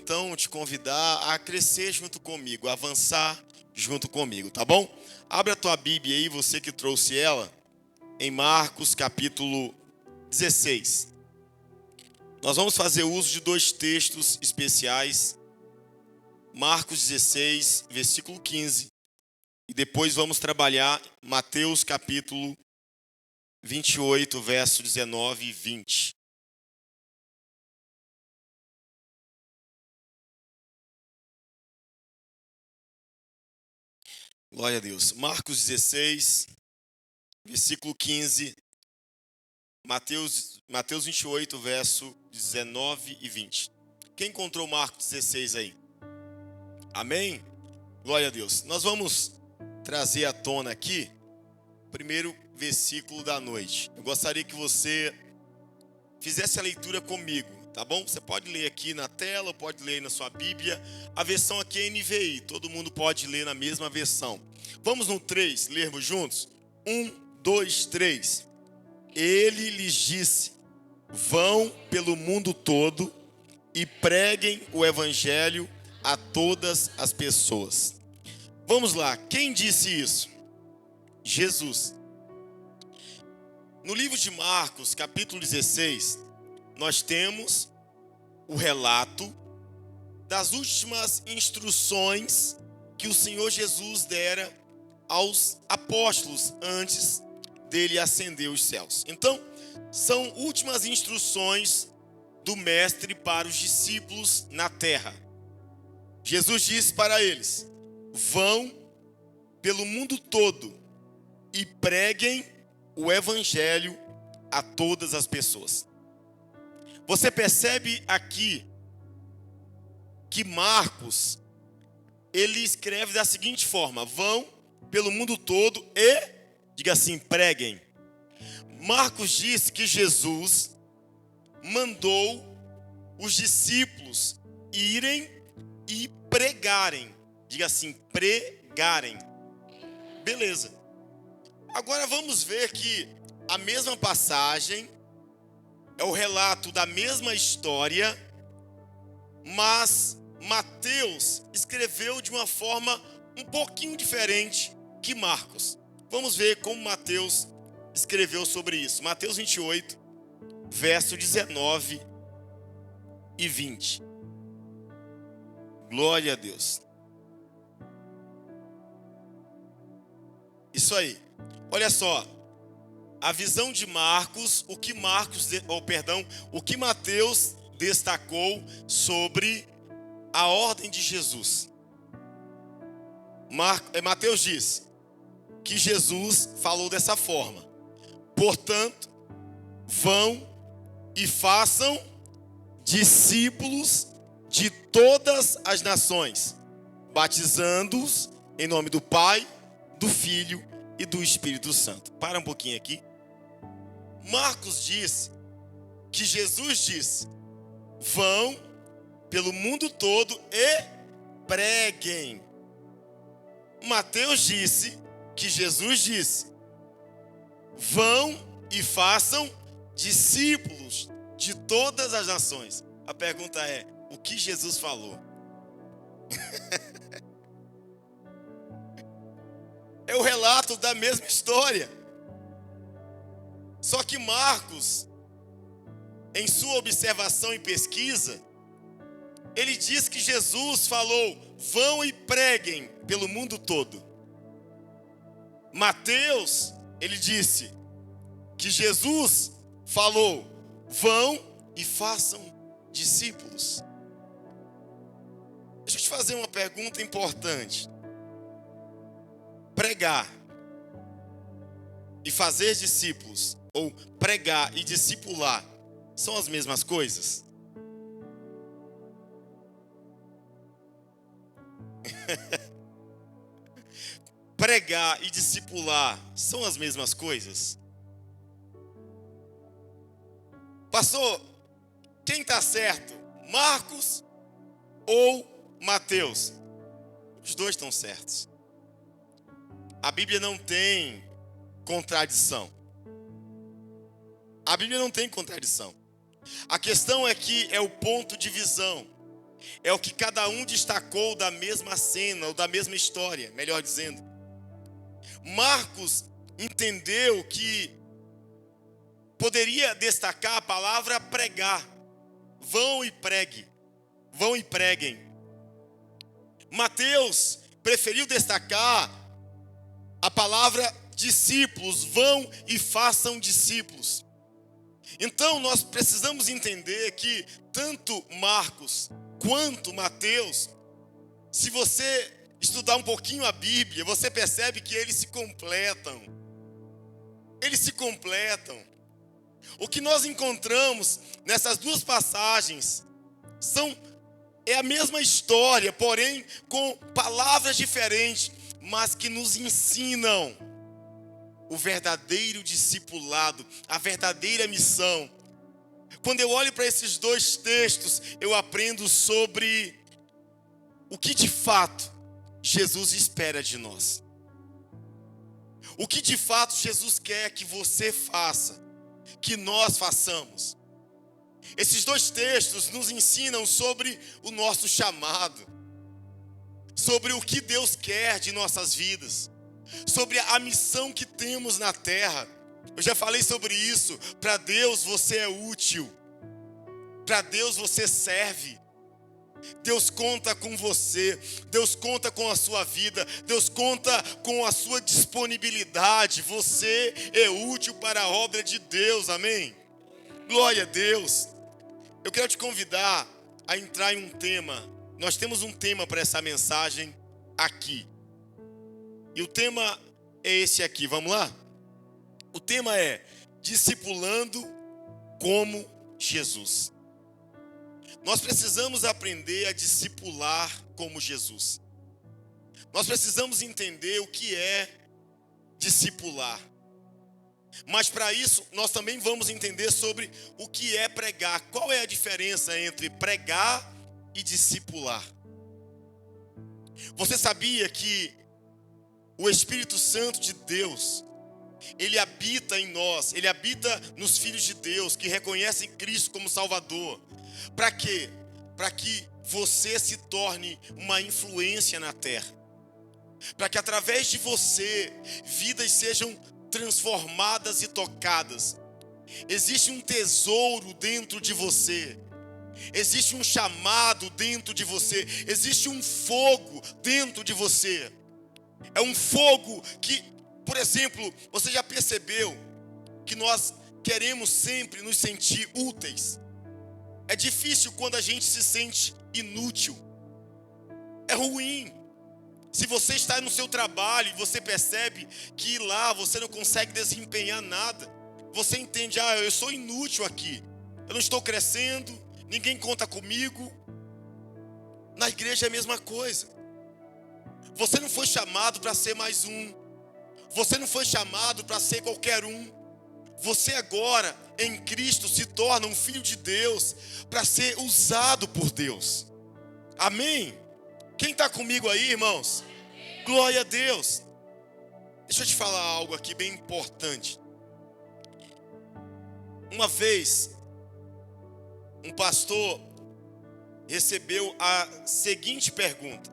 então te convidar a crescer junto comigo, a avançar junto comigo, tá bom? Abre a tua Bíblia aí, você que trouxe ela, em Marcos capítulo 16. Nós vamos fazer uso de dois textos especiais, Marcos 16, versículo 15, e depois vamos trabalhar Mateus capítulo 28, verso 19 e 20. Glória a Deus. Marcos 16, versículo 15, Mateus 28, verso 19 e 20. Quem encontrou Marcos 16 aí? Amém? Glória a Deus. Nós vamos trazer à tona aqui o primeiro versículo da noite. Eu gostaria que você fizesse a leitura comigo, tá bom? Você pode ler aqui na tela, pode ler aí na sua Bíblia. A versão aqui é NVI, todo mundo pode ler na mesma versão. Vamos no 3, lermos juntos? 1, 2, 3. Ele lhes disse: vão pelo mundo todo e preguem o evangelho a todas as pessoas. Vamos lá, quem disse isso? Jesus. No livro de Marcos, capítulo 16, nós temos o relato das últimas instruções que o Senhor Jesus dera aos apóstolos antes dele ascender os céus. Então, são últimas instruções do mestre para os discípulos na terra. Jesus disse para eles: vão pelo mundo todo e preguem o evangelho a todas as pessoas. Você percebe aqui que Marcos, ele escreve da seguinte forma: vão pelo mundo todo e, diga assim, preguem. Marcos diz que Jesus mandou os discípulos irem e pregarem. Diga assim, pregarem. Beleza. Agora vamos ver que a mesma passagem é o relato da mesma história, mas Mateus escreveu de uma forma um pouquinho diferente que Marcos. Vamos ver como Mateus escreveu sobre isso. Mateus 28, verso 19 e 20. Glória a Deus. Isso aí. Olha só. A visão de Marcos, o que Mateus destacou sobre a ordem de Jesus. Mateus diz que Jesus falou dessa forma: portanto, vão e façam discípulos de todas as nações, batizando-os em nome do Pai, do Filho e do Espírito Santo. Para um pouquinho aqui. Marcos diz que Jesus disse: vão pelo mundo todo e preguem. Mateus disse que Jesus disse: vão e façam discípulos de todas as nações. A pergunta é: o que Jesus falou? É o relato da mesma história. Só que Marcos, em sua observação e pesquisa, ele diz que Jesus falou: vão e preguem pelo mundo todo. Mateus, ele disse que Jesus falou: vão e façam discípulos. Deixa eu te fazer uma pergunta importante. Pregar e fazer discípulos, ou pregar e discipular, são as mesmas coisas? Pregar e discipular são as mesmas coisas? Pastor, quem está certo? Marcos ou Mateus? Os dois estão certos. A Bíblia não tem contradição. A Bíblia não tem contradição. A questão é que é o ponto de visão. é o que cada um destacou da mesma cena, ou da mesma história, melhor dizendo. Marcos entendeu que poderia destacar a palavra pregar. Vão e pregue, vão e preguem. Mateus preferiu destacar a palavra discípulos, vão e façam discípulos. Então nós precisamos entender que tanto Marcos quanto Mateus, se você estudar um pouquinho a Bíblia, você percebe que eles se completam. Eles se completam. O que nós encontramos nessas duas passagens é a mesma história, porém com palavras diferentes, mas que nos ensinam o verdadeiro discipulado, a verdadeira missão. Quando eu olho para esses dois textos, eu aprendo sobre o que de fato Jesus espera de nós. O que de fato Jesus quer que você faça, que nós façamos. Esses dois textos nos ensinam sobre o nosso chamado, sobre o que Deus quer de nossas vidas, sobre a missão que temos na terra. Eu já falei sobre isso. Para Deus você é útil, para Deus você serve. Deus conta com você, Deus conta com a sua vida, Deus conta com a sua disponibilidade. Você é útil para a obra de Deus, amém? Glória a Deus. Eu quero te convidar a entrar em um tema. Nós temos um tema para essa mensagem aqui. E o tema é esse aqui, vamos lá? O tema é discipulando como Jesus. Nós precisamos aprender a discipular como Jesus. Nós precisamos entender o que é discipular. Mas para isso, nós também vamos entender sobre o que é pregar. Qual é a diferença entre pregar e discipular? Você sabia que o Espírito Santo de Deus, ele habita em nós, ele habita nos filhos de Deus, que reconhecem Cristo como Salvador. Para quê? Para que você se torne uma influência na terra. Para que através de você, vidas sejam transformadas e tocadas. Existe um tesouro dentro de você. Existe um chamado dentro de você. Existe um fogo dentro de você. É um fogo que, por exemplo, você já percebeu que nós queremos sempre nos sentir úteis. É difícil quando a gente se sente inútil. É ruim. Se você está no seu trabalho e você percebe que lá você não consegue desempenhar nada, você entende, eu sou inútil aqui. Eu não estou crescendo, ninguém conta comigo. Na igreja é a mesma coisa. Você não foi chamado para ser mais um. Você não foi chamado para ser qualquer um. Você agora, em Cristo, se torna um filho de Deus para ser usado por Deus. Amém? Quem está comigo aí, irmãos? Glória a Deus. Deixa eu te falar algo aqui bem importante. Uma vez, um pastor recebeu a seguinte pergunta.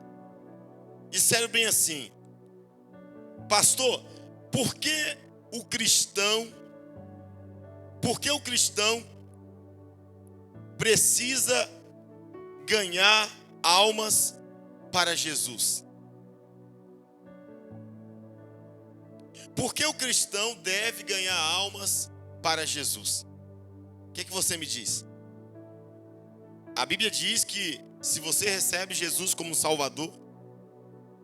Disseram bem assim: pastor, por que o cristão precisa ganhar almas para Jesus? Por que o cristão deve ganhar almas para Jesus? O que você me diz? A Bíblia diz que se você recebe Jesus como Salvador,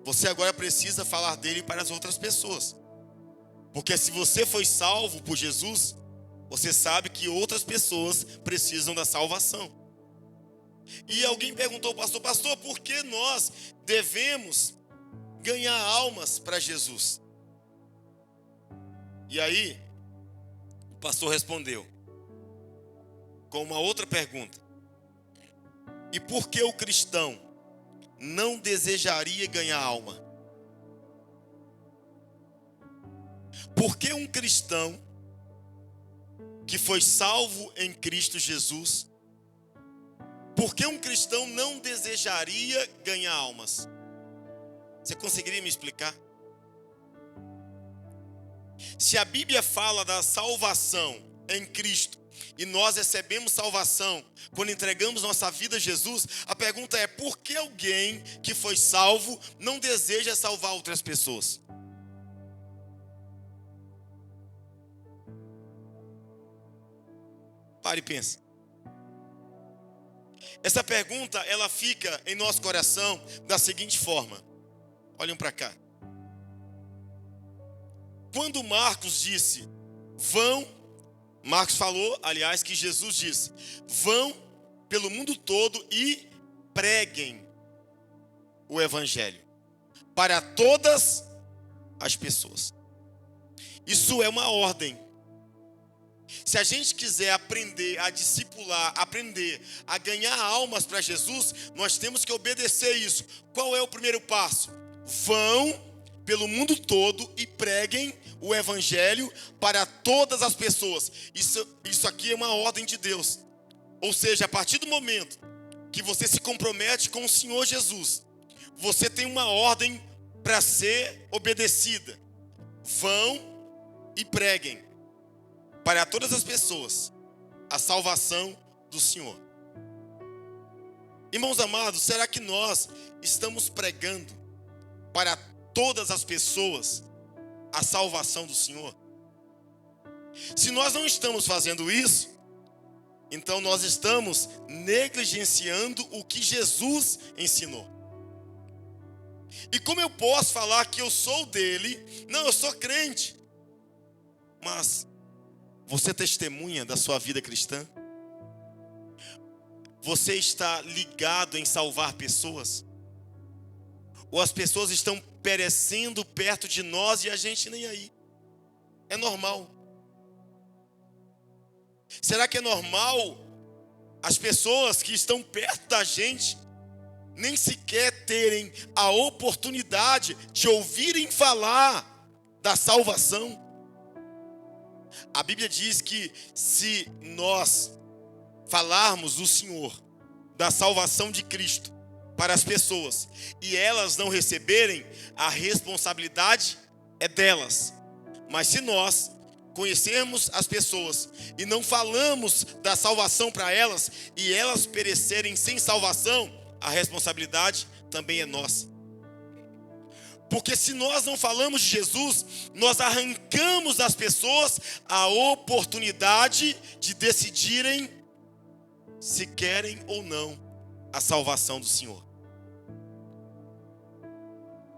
você agora precisa falar dele para as outras pessoas. Porque se você foi salvo por Jesus, você sabe que outras pessoas precisam da salvação. E alguém perguntou ao pastor, por que nós devemos ganhar almas para Jesus? E aí, o pastor respondeu com uma outra pergunta: e por que o cristão não desejaria ganhar alma? Por que um cristão que foi salvo em Cristo Jesus Por que um cristão não desejaria ganhar almas? Você conseguiria me explicar? Se a Bíblia fala da salvação em Cristo e nós recebemos salvação quando entregamos nossa vida a Jesus, a pergunta é: por que alguém que foi salvo não deseja salvar outras pessoas? Pare e pense. Essa pergunta, ela fica em nosso coração da seguinte forma. Olhem para cá. Quando Marcos disse, vão, Marcos falou, aliás, que Jesus disse, vão pelo mundo todo e preguem o evangelho para todas as pessoas. Isso é uma ordem. Se a gente quiser aprender a discipular, aprender a ganhar almas para Jesus, nós temos que obedecer isso. Qual é o primeiro passo? Vão pelo mundo todo e preguem o evangelho para todas as pessoas. Isso aqui é uma ordem de Deus. Ou seja, a partir do momento que você se compromete com o Senhor Jesus, você tem uma ordem para ser obedecida. Vão e preguem para todas as pessoas a salvação do Senhor. Irmãos amados, será que nós estamos pregando para todas as pessoas a salvação do Senhor? Se nós não estamos fazendo isso, então nós estamos negligenciando o que Jesus ensinou. E como eu posso falar que eu sou dele? Não, eu sou crente. Mas você testemunha da sua vida cristã? Você está ligado em salvar pessoas? Ou as pessoas estão perecendo perto de nós e a gente nem aí? É normal. Será que é normal as pessoas que estão perto da gente nem sequer terem a oportunidade de ouvirem falar da salvação? A Bíblia diz que se nós falarmos do Senhor, da salvação de Cristo para as pessoas, e elas não receberem, a responsabilidade é delas. Mas se nós conhecermos as pessoas e não falamos da salvação para elas, e elas perecerem sem salvação, a responsabilidade também é nossa. Porque se nós não falamos de Jesus, nós arrancamos das pessoas a oportunidade de decidirem se querem ou não a salvação do Senhor.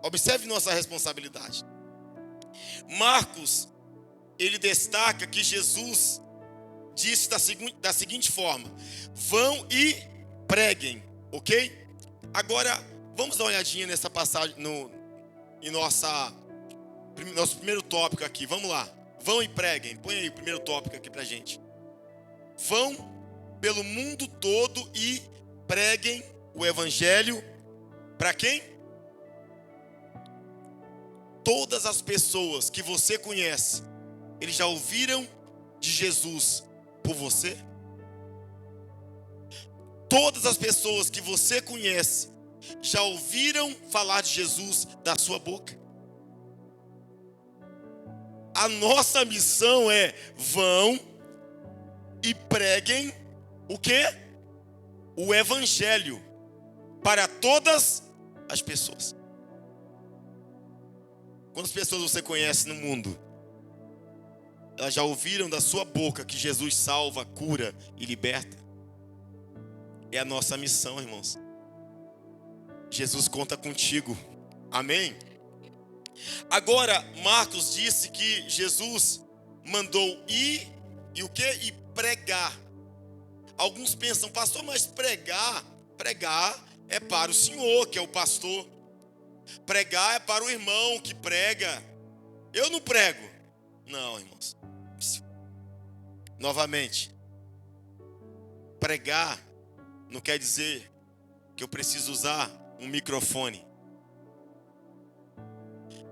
Observe nossa responsabilidade. Marcos, ele destaca que Jesus disse da seguinte forma: vão e preguem, ok? Agora, vamos dar uma olhadinha nessa passagem, em nosso primeiro tópico aqui. Vamos lá. Vão e preguem. Põe aí o primeiro tópico aqui pra gente. Vão pelo mundo todo e preguem o evangelho para quem? Todas as pessoas que você conhece, eles já ouviram de Jesus por você? Todas as pessoas que você conhece já ouviram falar de Jesus da sua boca? A nossa missão é: vão e preguem o quê? O evangelho para todas as pessoas. Quantas pessoas você conhece no mundo? Elas já ouviram da sua boca que Jesus salva, cura e liberta? É a nossa missão, irmãos. Jesus conta contigo. Amém? Agora, Marcos disse que Jesus mandou ir e o quê? E pregar. Alguns pensam: pastor, mas pregar é para o Senhor, que é o pastor. Pregar é para o irmão que prega. Eu não prego. Não, irmãos. Novamente, pregar não quer dizer que eu preciso usar um microfone.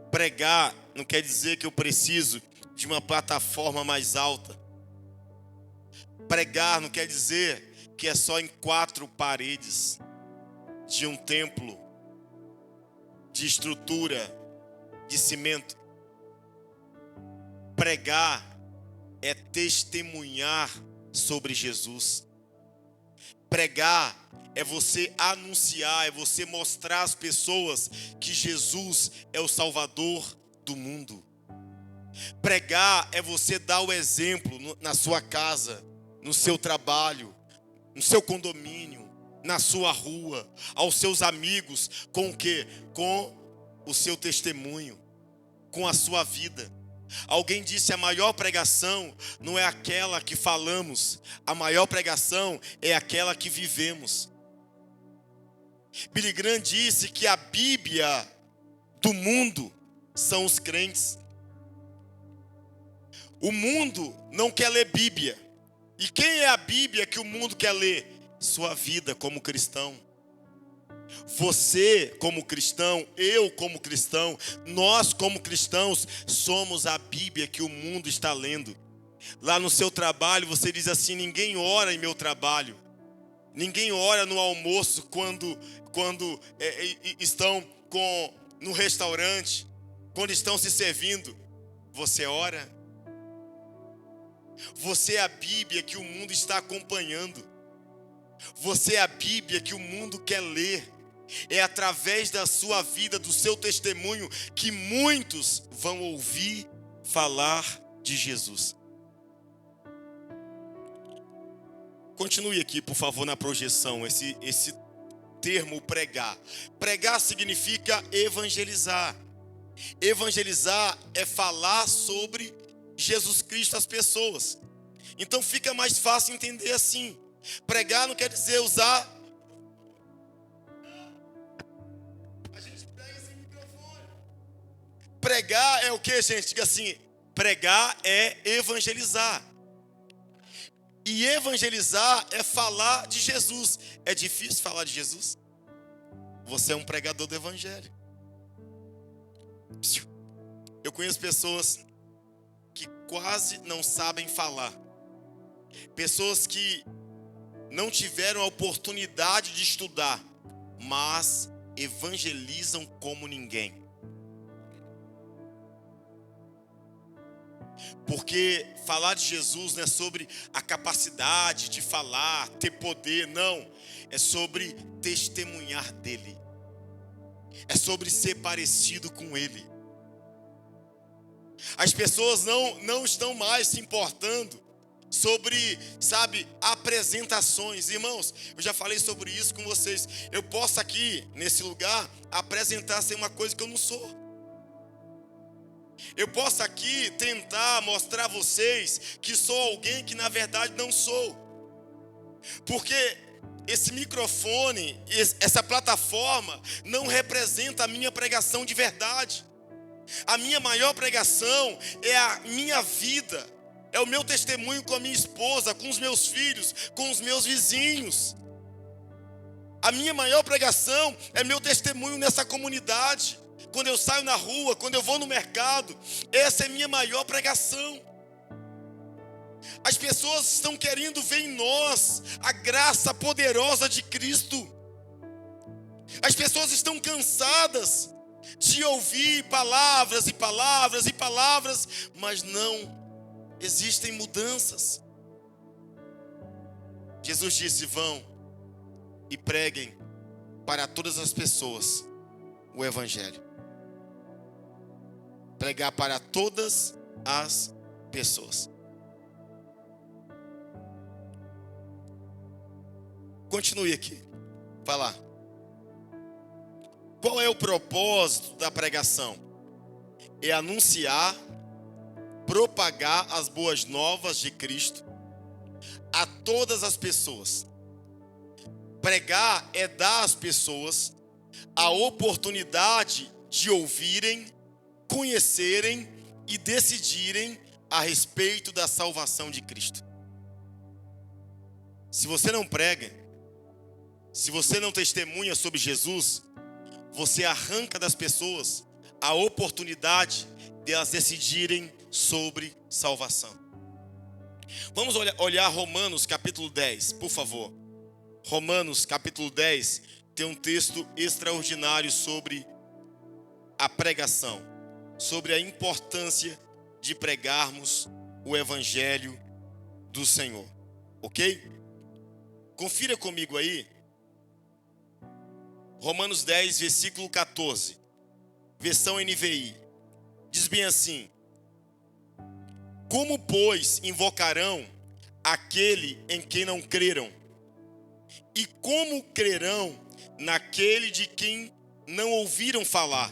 Pregar não quer dizer que eu preciso de uma plataforma mais alta. Pregar não quer dizer que é só em 4 paredes de um templo de estrutura de cimento. Pregar é testemunhar sobre Jesus. Pregar é você anunciar, é você mostrar às pessoas que Jesus é o Salvador do mundo. Pregar é você dar o exemplo na sua casa, no seu trabalho, no seu condomínio, na sua rua, aos seus amigos, com o quê? Com o seu testemunho, com a sua vida. Alguém disse: a maior pregação não é aquela que falamos, a maior pregação é aquela que vivemos. Billy Graham disse que a Bíblia do mundo são os crentes. O mundo não quer ler Bíblia. E quem é a Bíblia que o mundo quer ler? Sua vida como cristão. Você como cristão, eu como cristão, nós como cristãos somos a Bíblia que o mundo está lendo. Lá no seu trabalho você diz assim: ninguém ora em meu trabalho. Ninguém ora no almoço quando estão no restaurante, quando estão se servindo. Você ora? Você é a Bíblia que o mundo está acompanhando. Você é a Bíblia que o mundo quer ler. É através da sua vida, do seu testemunho, que muitos vão ouvir falar de Jesus. Continue aqui, por favor, na projeção, esse termo pregar. Pregar significa evangelizar. Evangelizar é falar sobre Jesus Cristo às pessoas. Então fica mais fácil entender assim. Pregar não quer dizer usar. A gente prega sem microfone. Pregar é o que, gente? Diga assim: pregar é evangelizar. E evangelizar é falar de Jesus. É difícil falar de Jesus? Você é um pregador do evangelho. Eu conheço pessoas que quase não sabem falar. Pessoas que não tiveram a oportunidade de estudar, mas evangelizam como ninguém. Porque falar de Jesus não é sobre a capacidade de falar, ter poder, não. É sobre testemunhar dele. É sobre ser parecido com ele. As pessoas não estão mais se importando sobre, apresentações. Irmãos, eu já falei sobre isso com vocês. Eu posso aqui, nesse lugar, apresentar ser uma coisa que eu não sou. Eu posso aqui tentar mostrar a vocês que sou alguém que na verdade não sou. Porque esse microfone, essa plataforma não representa a minha pregação de verdade. A minha maior pregação é a minha vida. É o meu testemunho com a minha esposa, com os meus filhos, com os meus vizinhos. A minha maior pregação é meu testemunho nessa comunidade. Quando eu saio na rua, quando eu vou no mercado, essa é minha maior pregação. As pessoas estão querendo ver em nós a graça poderosa de Cristo. As pessoas estão cansadas de ouvir palavras e palavras e palavras, mas não existem mudanças. Jesus disse: vão e preguem para todas as pessoas o Evangelho. Pregar para todas as pessoas. Continue aqui. Vai lá. Qual é o propósito da pregação? É anunciar, propagar as boas novas de Cristo a todas as pessoas. Pregar é dar às pessoas a oportunidade de ouvirem, conhecerem e decidirem a respeito da salvação de Cristo. Se você não prega, se você não testemunha sobre Jesus, você arranca das pessoas a oportunidade de elas decidirem sobre salvação. Vamos olhar Romanos capítulo 10, por favor. Romanos capítulo 10 tem um texto extraordinário sobre a pregação, sobre a importância de pregarmos o evangelho do Senhor, ok? Confira comigo aí, Romanos 10, versículo 14, versão NVI, diz bem assim: como, pois, invocarão aquele em quem não creram? E como crerão naquele de quem não ouviram falar?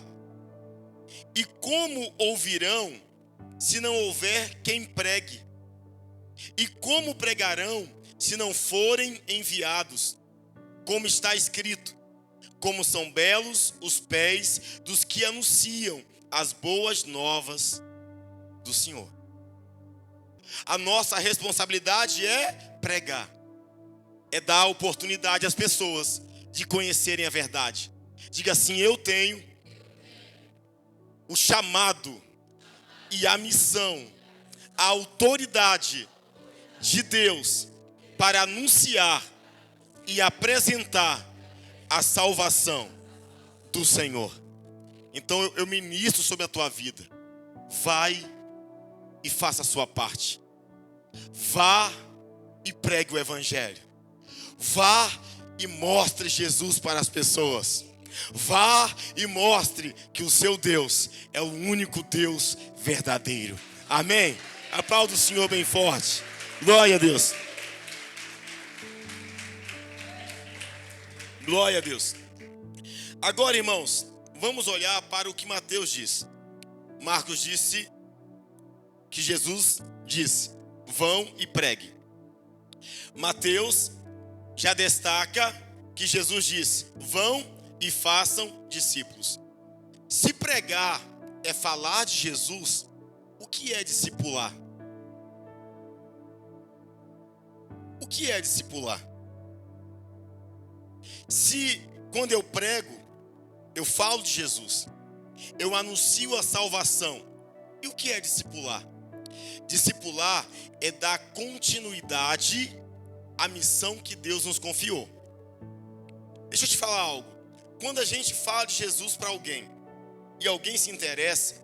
E como ouvirão se não houver quem pregue? E como pregarão se não forem enviados? Como está escrito: como são belos os pés dos que anunciam as boas novas do Senhor. A nossa responsabilidade é pregar, é dar oportunidade às pessoas de conhecerem a verdade. Diga assim: eu tenho o chamado e a missão, a autoridade de Deus para anunciar e apresentar a salvação do Senhor. Então eu ministro sobre a tua vida. Vai e faça a sua parte. Vá e pregue o evangelho. Vá e mostre Jesus para as pessoas. Vá e mostre que o seu Deus é o único Deus verdadeiro. Amém? Aplauda o Senhor bem forte. Glória a Deus. Glória a Deus. Agora, irmãos, vamos olhar para o que Mateus disse. Marcos disse que Jesus disse: vão e pregue. Mateus já destaca que Jesus disse: vão e façam discípulos. Se pregar é falar de Jesus, o que é discipular? O que é discipular? Se quando eu prego, eu falo de Jesus, eu anuncio a salvação, e o que é discipular? Discipular é dar continuidade à missão que Deus nos confiou. Deixa eu te falar algo. Quando a gente fala de Jesus para alguém, e alguém se interessa,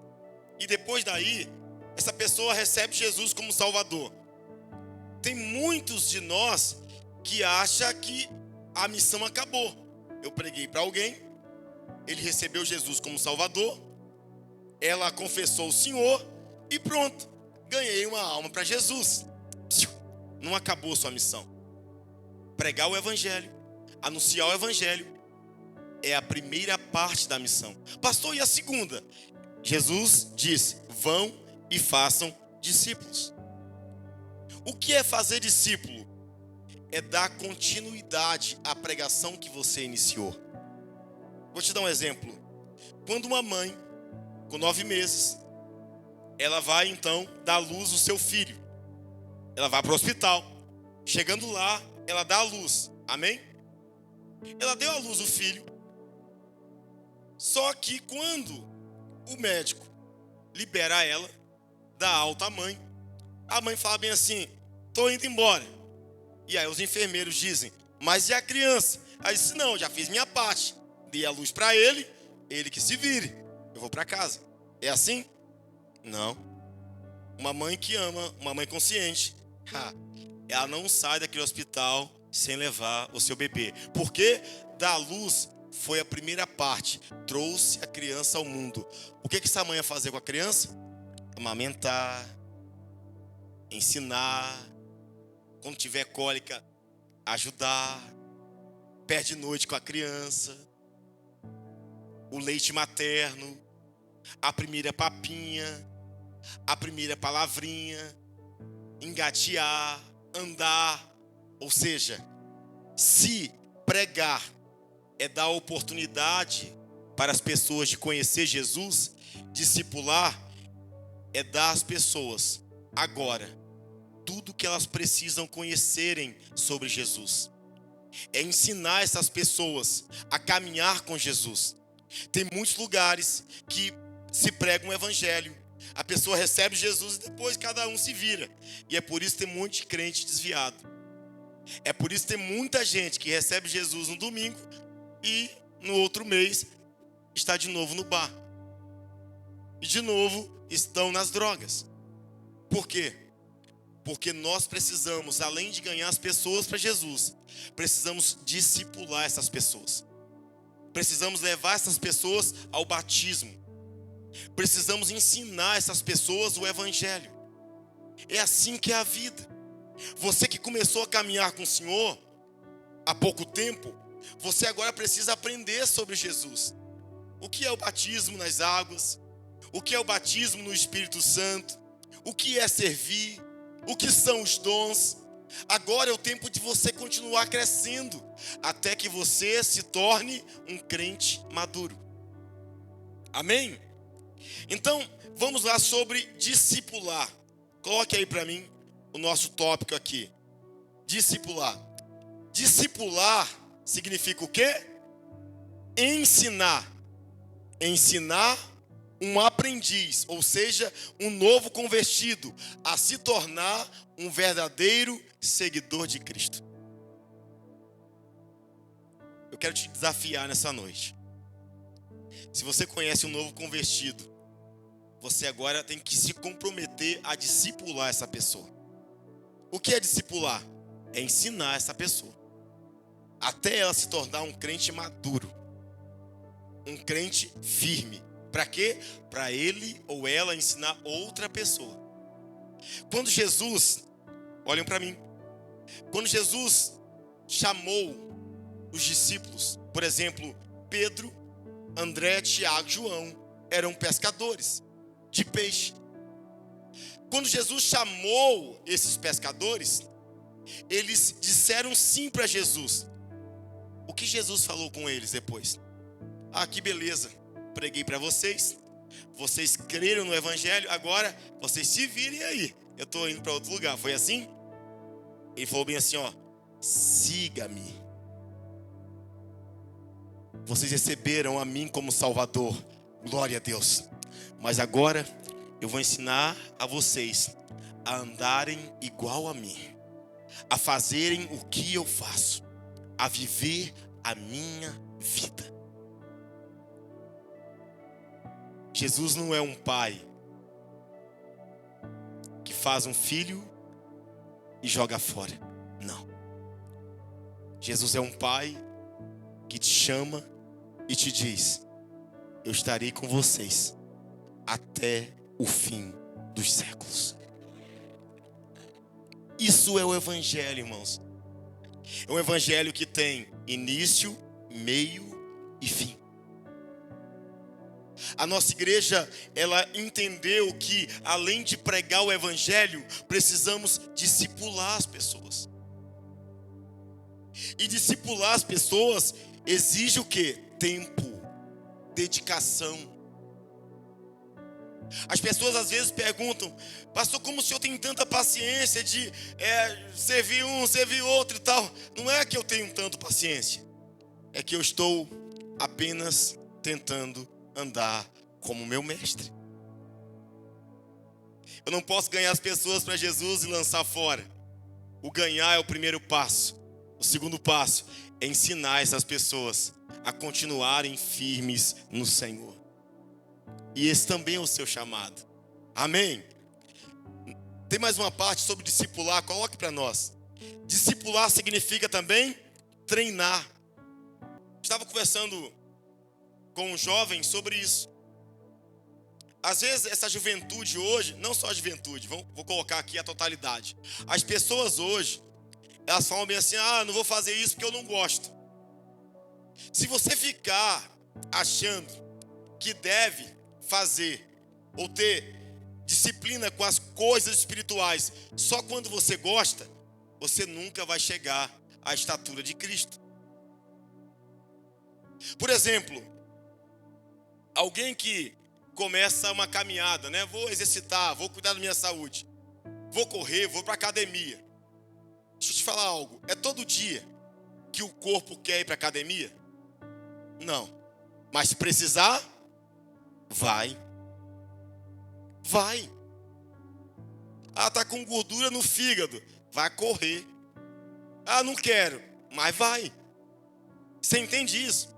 e depois daí, essa pessoa recebe Jesus como Salvador, tem muitos de nós que acham que a missão acabou. Eu preguei para alguém, ele recebeu Jesus como Salvador, ela confessou o Senhor e pronto, ganhei uma alma para Jesus. Não acabou sua missão. Pregar o evangelho, anunciar o evangelho é a primeira parte da missão. Pastor, e a segunda? Jesus disse: vão e façam discípulos. O que é fazer discípulo? É dar continuidade à pregação que você iniciou. Vou te dar um exemplo. Quando uma mãe, com 9 meses, ela vai então dar à luz o seu filho. Ela vai para o hospital. Chegando lá, ela dá à luz. Amém? Ela deu à luz o filho. Só que quando o médico libera ela, dá alta à mãe, a mãe fala bem assim: estou indo embora. E aí os enfermeiros dizem: mas e a criança? Aí disse: não, já fiz minha parte. Dei a luz para ele que se vire. Eu vou para casa. É assim? Não. Uma mãe que ama, uma mãe consciente, ela não sai daquele hospital sem levar o seu bebê. Porque dar a luz foi a primeira parte. Trouxe a criança ao mundo. O que essa mãe ia fazer com a criança? Amamentar, ensinar. Quando tiver cólica, ajudar. Pé de noite com a criança. O leite materno. A primeira papinha. A primeira palavrinha. Engatear. Andar. Ou seja, se pregar é dar oportunidade para as pessoas de conhecer Jesus, discipular é dar às pessoas agora tudo que elas precisam conhecerem sobre Jesus. É ensinar essas pessoas a caminhar com Jesus. Tem muitos lugares que se prega um evangelho. A pessoa recebe Jesus e depois cada um se vira. E é por isso que tem um monte de crente desviado. É por isso que tem muita gente que recebe Jesus no domingo e no outro mês está de novo no bar. E de novo estão nas drogas. Por quê? Porque nós precisamos, além de ganhar as pessoas para Jesus, precisamos discipular essas pessoas. Precisamos levar essas pessoas ao batismo. Precisamos ensinar essas pessoas o evangelho. É assim que é a vida. Você que começou a caminhar com o Senhor há pouco tempo, você agora precisa aprender sobre Jesus. O que é o batismo nas águas? O que é o batismo no Espírito Santo? O que é servir? O que são os dons? Agora é o tempo de você continuar crescendo, até que você se torne um crente maduro. Amém? Então, vamos lá sobre discipular. Coloque aí para mim o nosso tópico aqui. Discipular. Discipular significa o quê? Ensinar. Ensinar um aprendiz, ou seja, um novo convertido, a se tornar um verdadeiro seguidor de Cristo. Eu quero te desafiar nessa noite. Se você conhece um novo convertido, você agora tem que se comprometer a discipular essa pessoa. O que é discipular? É ensinar essa pessoa, até ela se tornar um crente maduro, um crente firme. Para quê? Para ele ou ela ensinar outra pessoa. Quando Jesus, olhem para mim, quando Jesus chamou os discípulos, por exemplo, Pedro, André, Tiago, João, eram pescadores de peixe. Quando Jesus chamou esses pescadores, eles disseram sim para Jesus. O que Jesus falou com eles depois? Ah, que beleza, preguei para vocês, vocês creram no evangelho, agora vocês se virem aí, eu estou indo para outro lugar. Foi assim? Ele falou bem assim, ó: siga-me. Vocês receberam a mim como Salvador, glória a Deus. Mas agora eu vou ensinar a vocês a andarem igual a mim, a fazerem o que eu faço, a viver a minha vida. Jesus não é um pai que faz um filho e joga fora. Não. Jesus é um pai que te chama e te diz: eu estarei com vocês até o fim dos séculos. Isso é o evangelho, irmãos. É um evangelho que tem início, meio e fim. A nossa igreja, ela entendeu que, além de pregar o evangelho, precisamos discipular as pessoas. E discipular as pessoas exige o quê? Tempo, dedicação. As pessoas às vezes perguntam: pastor, como o senhor tem tanta paciência de servir um, servir outro e tal? Não é que eu tenho tanta paciência, é que eu estou apenas tentando andar como meu mestre. Eu não posso ganhar as pessoas para Jesus e lançar fora. O ganhar é o primeiro passo. O segundo passo é ensinar essas pessoas a continuarem firmes no Senhor. E esse também é o seu chamado. Amém? Tem mais uma parte sobre discipular, coloque para nós. Discipular significa também treinar. Estava conversando com um jovem sobre isso. Às vezes essa juventude hoje, não só a juventude, vou colocar aqui a totalidade. As pessoas hoje, elas falam bem assim: ah, não vou fazer isso porque eu não gosto. Se você ficar achando que deve fazer ou ter disciplina com as coisas espirituais só quando você gosta, você nunca vai chegar à estatura de Cristo. Por exemplo, alguém que começa uma caminhada, né? Vou exercitar, vou cuidar da minha saúde, vou correr, vou para academia. Deixa eu te falar algo. É todo dia que o corpo quer ir para academia? Não. Mas se precisar, vai. Ah, tá com gordura no fígado. Vai correr. Ah, não quero, mas vai. Você entende isso?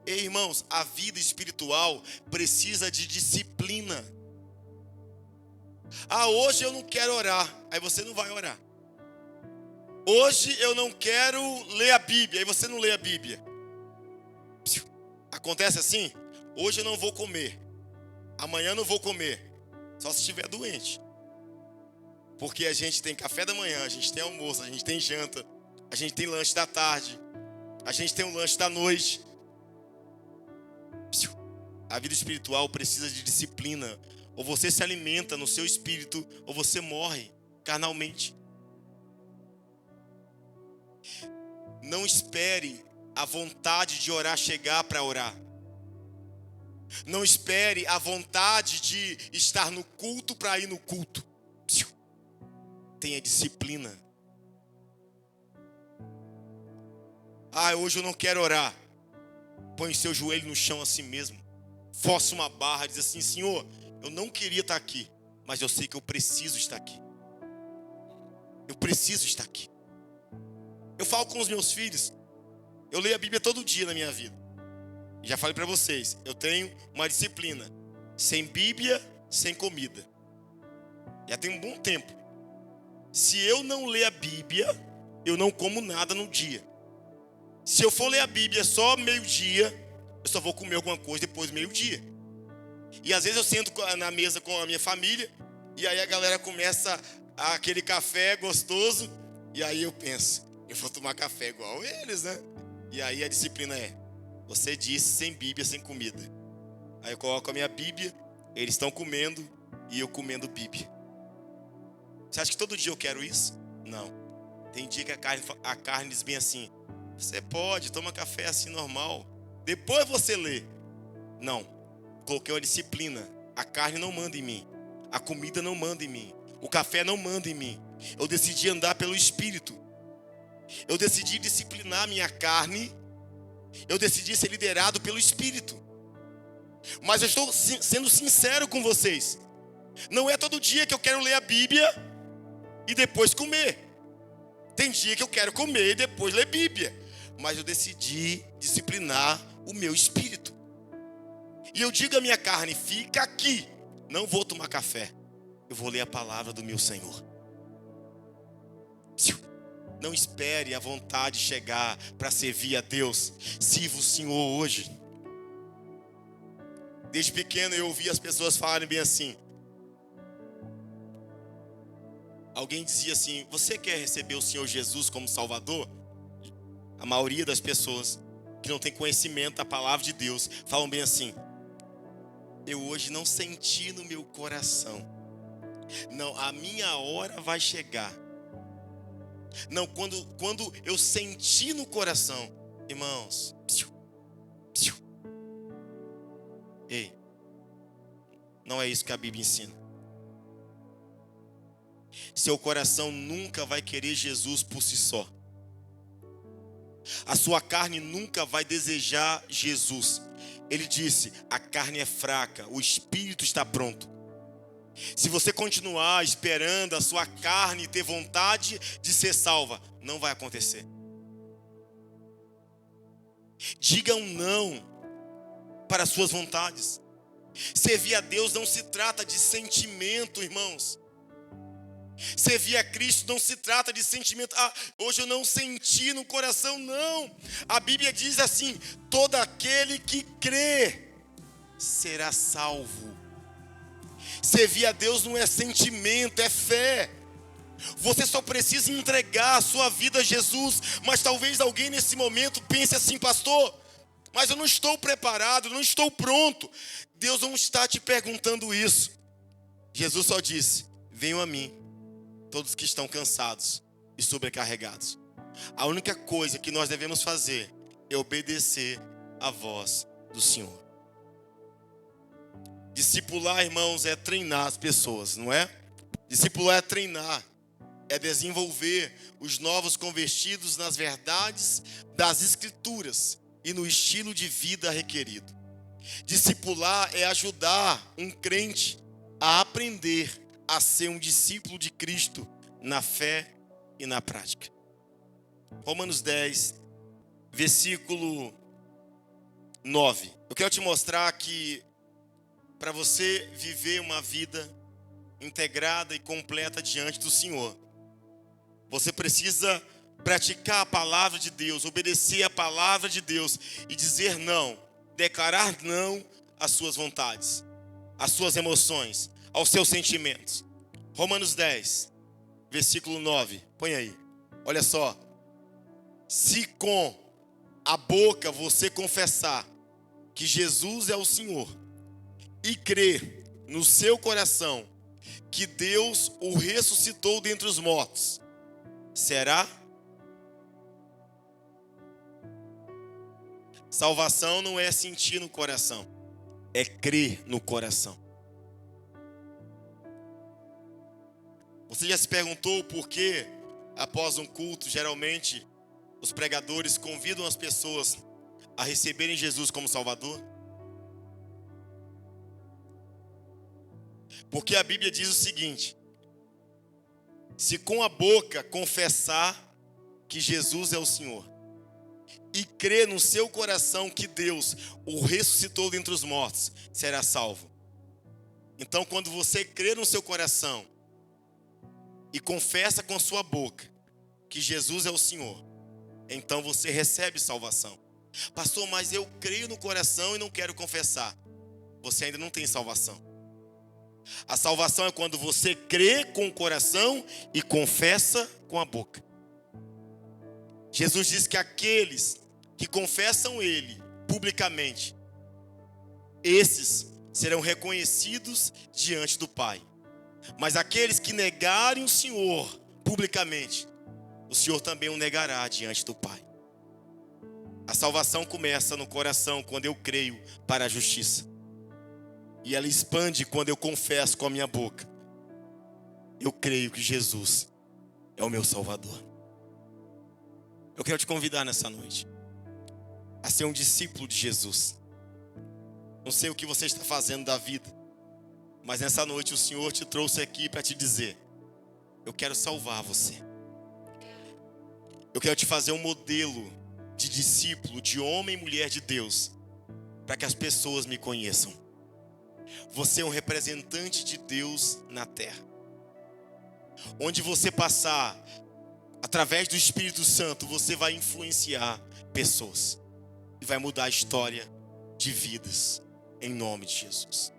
Ei, irmãos, a vida espiritual precisa de disciplina. Ah, hoje eu não quero orar, aí você não vai orar. Hoje eu não quero ler a Bíblia, aí você não lê a Bíblia. Acontece assim? Hoje eu não vou comer, amanhã eu não vou comer, só se estiver doente. Porque a gente tem café da manhã, a gente tem almoço, a gente tem janta, a gente tem lanche da tarde, a gente tem um lanche da noite. A vida espiritual precisa de disciplina. Ou você se alimenta no seu espírito, ou você morre carnalmente. Não espere a vontade de orar chegar para orar. Não espere a vontade de estar no culto para ir no culto. Tenha disciplina. Ah, hoje eu não quero orar. Põe seu joelho no chão assim mesmo. Força uma barra, diz assim: Senhor, eu não queria estar aqui, mas eu sei que eu preciso estar aqui. Eu preciso estar aqui. Eu falo com os meus filhos. Eu leio a Bíblia todo dia na minha vida. Já falei para vocês, eu tenho uma disciplina. Sem Bíblia, sem comida. Já tem um bom tempo. Se eu não ler a Bíblia, eu não como nada no dia. Se eu for ler a Bíblia só meio-dia, eu só vou comer alguma coisa depois do meio-dia. E às vezes eu sento na mesa com a minha família, e aí a galera começa aquele café gostoso, e aí eu penso, eu vou tomar café igual eles, né? E aí a disciplina é, você disse sem Bíblia, sem comida. Aí eu coloco a minha Bíblia, eles estão comendo, e eu comendo Bíblia. Você acha que todo dia eu quero isso? Não. Tem dia que a carne diz bem assim, você pode, toma café assim normal, depois você lê. Não, coloquei uma disciplina. A carne não manda em mim, a comida não manda em mim, o café não manda em mim. Eu decidi andar pelo Espírito. Eu decidi disciplinar minha carne. Eu decidi ser liderado pelo Espírito. Mas eu estou sendo sincero com vocês. Não é todo dia que eu quero ler a Bíblia e depois comer. Tem dia que eu quero comer e depois ler Bíblia. Mas eu decidi disciplinar o meu espírito. E eu digo à minha carne, fica aqui. Não vou tomar café. Eu vou ler a palavra do meu Senhor. Não espere a vontade chegar para servir a Deus. Sirva o Senhor hoje. Desde pequeno eu ouvi as pessoas falarem bem assim. Alguém dizia assim, você quer receber o Senhor Jesus como Salvador? A maioria das pessoas que não tem conhecimento da palavra de Deus falam bem assim, eu hoje não senti no meu coração. Não, a minha hora vai chegar. Não, quando eu senti no coração, irmãos, ei, não é isso que a Bíblia ensina. Seu coração nunca vai querer Jesus por si só. A sua carne nunca vai desejar Jesus. Ele disse, a carne é fraca, o espírito está pronto. Se você continuar esperando a sua carne ter vontade de ser salva, não vai acontecer. Diga um não para as suas vontades. Servir a Deus não se trata de sentimento, irmãos. Servir a Cristo não se trata de sentimento. Ah, hoje eu não senti no coração, não. A Bíblia diz assim, todo aquele que crê será salvo. Servir a Deus não é sentimento, é fé. Você só precisa entregar a sua vida a Jesus. Mas talvez alguém nesse momento pense assim, pastor, mas eu não estou preparado, não estou pronto. Deus não está te perguntando isso. Jesus só disse, venham a mim, todos que estão cansados e sobrecarregados. A única coisa que nós devemos fazer é obedecer à voz do Senhor. Discipular, irmãos, é treinar as pessoas, não é? Discipular é treinar, é desenvolver os novos convertidos nas verdades das Escrituras e no estilo de vida requerido. Discipular é ajudar um crente a aprender a ser um discípulo de Cristo na fé e na prática. Romanos 10, versículo 9. Eu quero te mostrar que para você viver uma vida integrada e completa diante do Senhor, você precisa praticar a palavra de Deus, obedecer a palavra de Deus e dizer não, declarar não às suas vontades, às suas emoções, aos seus sentimentos. Romanos 10, versículo 9, põe aí, olha só. Se com a boca você confessar que Jesus é o Senhor e crer no seu coração que Deus o ressuscitou dentre os mortos, será? Salvação não é sentir no coração, é crer no coração. Você já se perguntou por que, após um culto, geralmente os pregadores convidam as pessoas a receberem Jesus como Salvador? Porque a Bíblia diz o seguinte: se com a boca confessar que Jesus é o Senhor e crer no seu coração que Deus o ressuscitou dentre os mortos, será salvo. Então, quando você crê no seu coração e confessa com a sua boca que Jesus é o Senhor, então você recebe salvação. Pastor, mas eu creio no coração e não quero confessar. Você ainda não tem salvação. A salvação é quando você crê com o coração e confessa com a boca. Jesus diz que aqueles que confessam Ele publicamente, esses serão reconhecidos diante do Pai. Mas aqueles que negarem o Senhor publicamente, o Senhor também o negará diante do Pai. A salvação começa no coração quando eu creio para a justiça. E ela expande quando eu confesso com a minha boca. Eu creio que Jesus é o meu Salvador. Eu quero te convidar nessa noite a ser um discípulo de Jesus. Não sei o que você está fazendo da vida, mas nessa noite o Senhor te trouxe aqui para te dizer: eu quero salvar você. Eu quero te fazer um modelo de discípulo, de homem e mulher de Deus, para que as pessoas me conheçam. Você é um representante de Deus na terra. Onde você passar, através do Espírito Santo, você vai influenciar pessoas e vai mudar a história de vidas, em nome de Jesus.